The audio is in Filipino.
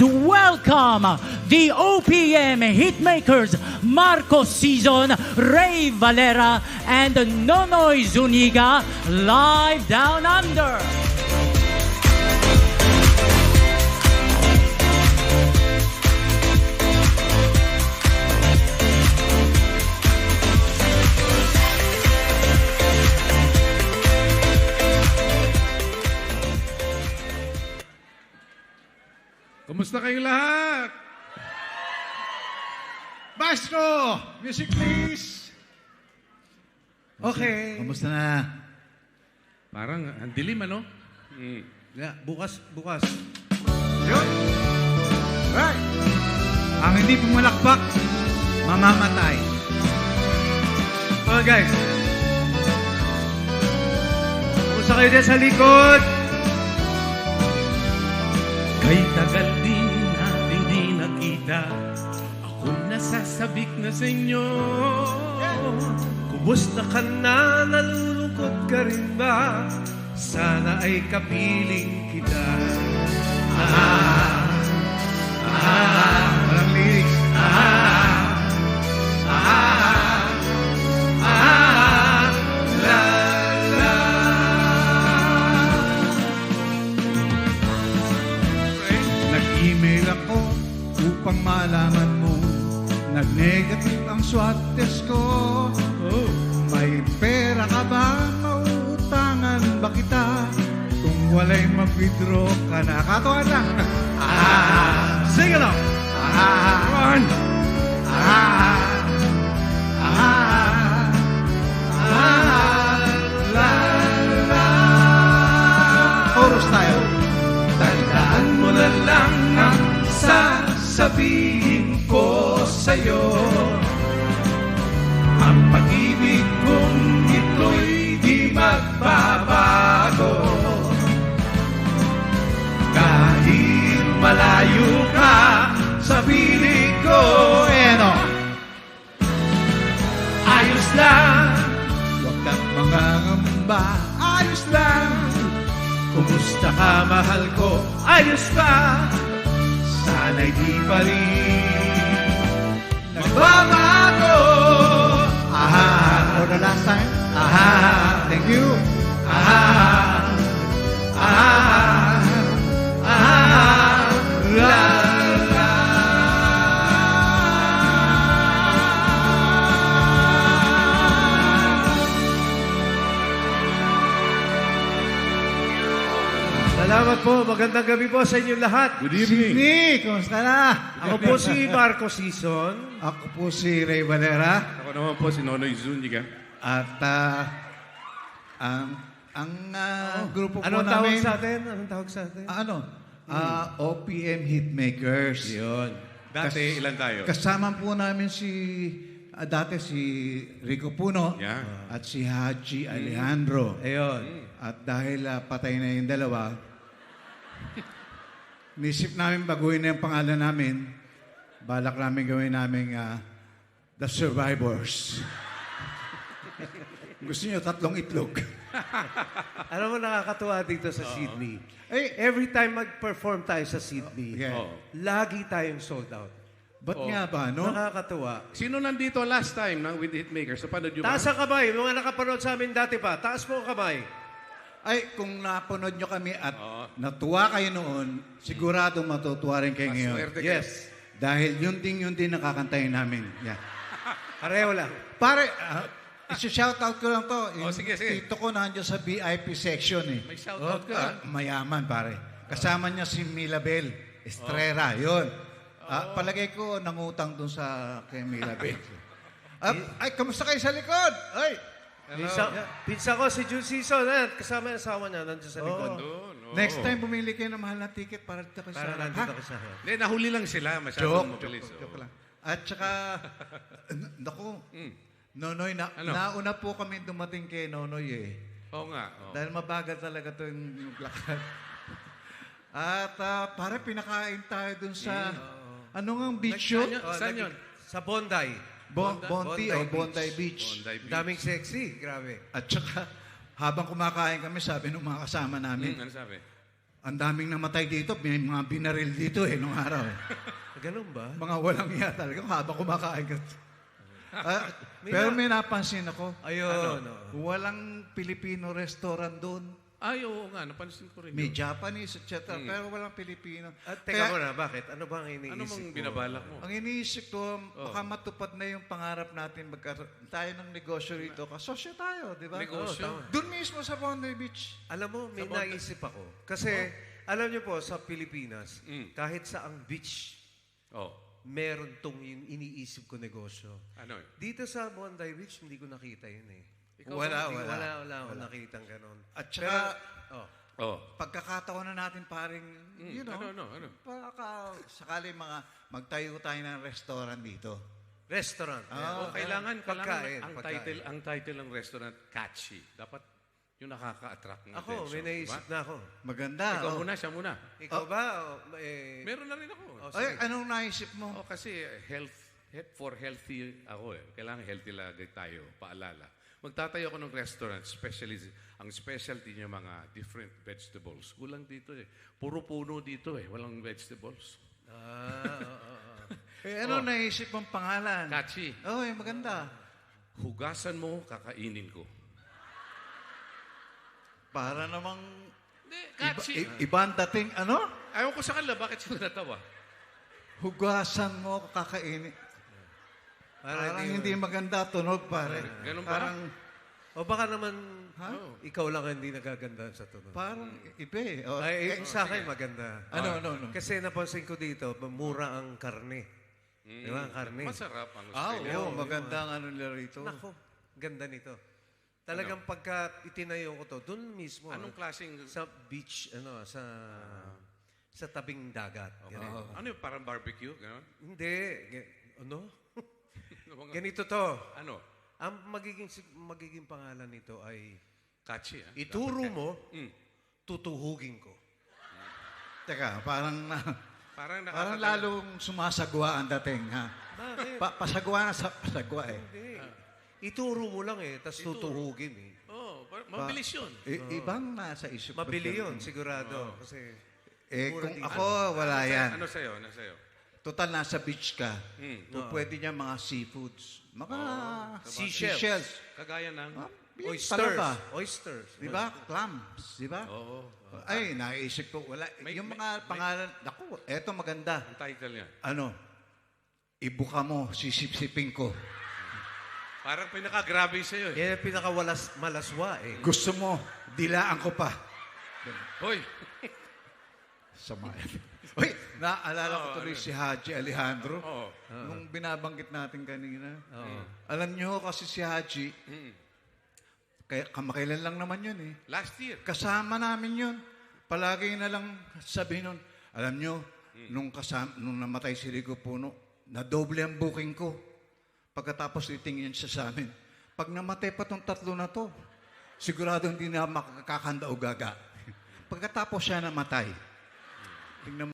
and welcome the OPM Hitmakers Marcos Season, Ray Valera, and Nonoy Zuniga live down under. Kumusta kayong lahat? Maestro! Music please! Okay. Kamusta na? Parang ang dilim, ano? Yeah, bukas. Yun! Right. Ang hindi pumalakpak, mamamatay. Mga guys, kumusta kayo dyan sa likod? Kay tagal din natin di nakita, ako'y nasasabik na sa inyo. Kumusta ka na? Nalulungkot ka rin ba? Sana ay kapiling kita. Walang lyrics. Nag-email ako upang malaman mo nag-negative ang SWOT test ko. May pera ka ba? Mauutangan ba kita? Kung wala'y mag-withdraw ka na. Katawa lang. Sing along! Run! Chorus tayo. Tandaan mo na lang ang sasabihin ko sa'yo. Ang pag-ibig kong ito'y di magbabago. Kahit malayo ka sa piling ko, ayos lang. Huwag kang mangangamba. Ayos lang. Kumusta ka, mahal ko? Ayos ka. Sana'y di pa rin nagbabago. For the last time. Thank you. La, la. Salamat po. Magandang gabi po sa inyong lahat. Good evening. Sydney, kumusta na? Ako po si Marco Season. Ako po si Ray Valera. Ako naman po si Nonoy Zuniga. At ang grupo po Anong tawag namin, sa atin? Anong tawag sa atin? OPM Hitmakers. Yun. Dati, ilan tayo? Kasama po namin dati si Rico Puno Yeah. at si Haji Alejandro. Ayun. At dahil patay na yung dalawa, nisip namin baguhin na yung pangalan namin. Balak namin gawin namin The Survivors. Gusto niyo tatlong itlog? Alam mo, nakakatuwa dito sa Sydney. Every time mag-perform tayo sa Sydney, Yeah. lagi tayong sold out. Ba't nga ba, no? Nakakatuwa. Sino nandito last time with the Hitmakers? Napanood nyo ba? Taas ang kamay. Mga nakapanood sa amin dati pa. Taas mo ang kamay. Ay, kung napanood nyo kami at natuwa kayo noon, siguradong matutuwa rin kayo ngayon. Maswerte ka. Yes. Dahil yun din nakakantayin namin. Yeah. Pareho lang. Pare, isi-shoutout ko lang to. Yung sige. Tito ko nandiyan sa VIP section eh. May shoutout ka. Mayaman, pare. Kasama niya si Milabel Estrera. Yun. Palagay ko nangutang dun sa kay Milabel. Ay, kamusta kayo sa likod? Ay, Pinsa ko si June Season. Kasama yung asawa niya. Nandiyan sa likod. next time bumili kayo ng mahal na ticket para dito kayo Para sa nandito ko sa Hindi, nahuli lang sila. Masyadong mabilis. Joke lang. At saka, naku, Nonoy, nauna po kami dumating kay Nonoy eh. Oo nga. Dahil mabagal talaga ito yung lakad. At para pinakain tayo dun sa, ano nga ang beach yun? Saan yun? Sa Bondi. Bondi o Bondi Beach. Bondi Beach. Daming sexy. Grabe. At saka, habang kumakain kami, sabi ng mga kasama namin, Ano sabi? ang daming namatay dito, may mga binaril dito nung araw. Ganun ba? Mga walang iya talaga habang kumakain ka. Pero may napansin ako, Ayun. walang Filipino restaurant doon. Ay, oo nga, napansin ko rin May yun. Japanese, etc. Pero walang Pilipino. At teka muna, bakit? Ano ba ang iniisip Ano mang mo? binabalak mo? Ang iniisip ko, baka matupad na yung pangarap natin magkaroon tayo ng negosyo rito. Kasosyo tayo, di ba? Negosyo? Oo, tama. Doon mismo sa Bondi Beach. Alam mo, may Sa Bonte- naisip ako. Kasi, alam niyo po, sa Pilipinas, kahit sa ang beach, Oh, meron tong iniisip ko negosyo. ano yun? Dito sa Bondi Beach, hindi ko nakita yun eh. Wala. Wala akong nakitang ganon. At saka, Oh, pagkakataon na natin paring, ano? baka sakali magtayo tayo ng restaurant dito. Restaurant. Oh, kailangan Pagkain. ang title ng restaurant catchy. Dapat yung nakaka-attract ng Ako, attention, may naisip diba? na ako. Maganda. Ikaw oh. muna, siya muna. Ikaw ba? Meron na rin ako. Ay, anong naisip mo? Oh, kasi for healthy ako eh. Kailangan healthy lagi tayo, paalala. Magtatayo ako ng restaurant, especially ang specialty niya mga different vegetables. Kulang dito eh. Puro puno dito eh, walang vegetables. Ano naisip mong pangalan? Catchy. Oh, maganda. Hugasan mo, kakainin ko. Para namang Hindi, catchy. ibang dating, ano? Ayaw ko sa kanila, bakit sila natawa? Hugasan mo, kakainin. Parang hindi maganda tunog, pare. Ganun ba? Parang, O baka naman, Oh. ikaw lang ang hindi nagaganda sa tunog. parang iba eh. Oh, Sa akin maganda. ano? Kasi napansin ko dito, mura ang karne. Di ba? Ang karne. Masarap ang Oo, Australia. maganda ang ano nila rito. Nako, ganda nito. Talagang pagka itinayo ko to, doon mismo. Anong klaseng... Sa beach, sa tabing dagat. Ganun. Ano yung parang barbecue? Ganon? Hindi. Ano? Ano bang- Ganito to. Ano? Ang magiging pangalan nito ay Catchy, ah. ituro mo, Mm. tutuhugin ko. Teka, parang Parang parang lalong sumasagwa ang dating, ha? Bakit? Pasagwa na sa pasagwa eh. Hindi. Ituro mo lang eh, tapos tutuhugin eh. Oh, mabilis yun. Ibang nasa isip ko. Mabili yun, sigurado. Kasi mura Kung dito. ako, wala yan. Ano sa'yo? Ano sa'yo? Total, nasa beach ka. Mm. Pwede niya mga seafoods. Mga Seashells. seashells. Kagaya ng... Yung Oysters. talaba. Oysters. Di ba? Clams. Di ba? Oo. Ay, naisip ko. Wala. Yung mga pangalan. Naku, eto maganda. Ang title niya. Ano? Ibuka mo, sisip-sipin ko. Parang pinaka-grabe sa'yo eh. Yan ang pinaka-malaswa eh. Gusto mo, dilaan ko pa. Hoy! Sama. Uy, naalala ko tuloy ano? si Haji Alejandro. Oo. Nung binabanggit natin kanina. Alam niyo kasi si Haji, kaya kamakailan lang naman yun eh. Last year. Kasama namin yun. Palagi na lang sabi nun, alam nyo, nung namatay si Rico Puno, nadoble ang booking ko. Pagkatapos itingin siya sa amin. Pag namatay pa tong tatlo na to, sigurado hindi na makakakanda o gaga. Pagkatapos siya namatay, tingnan mo,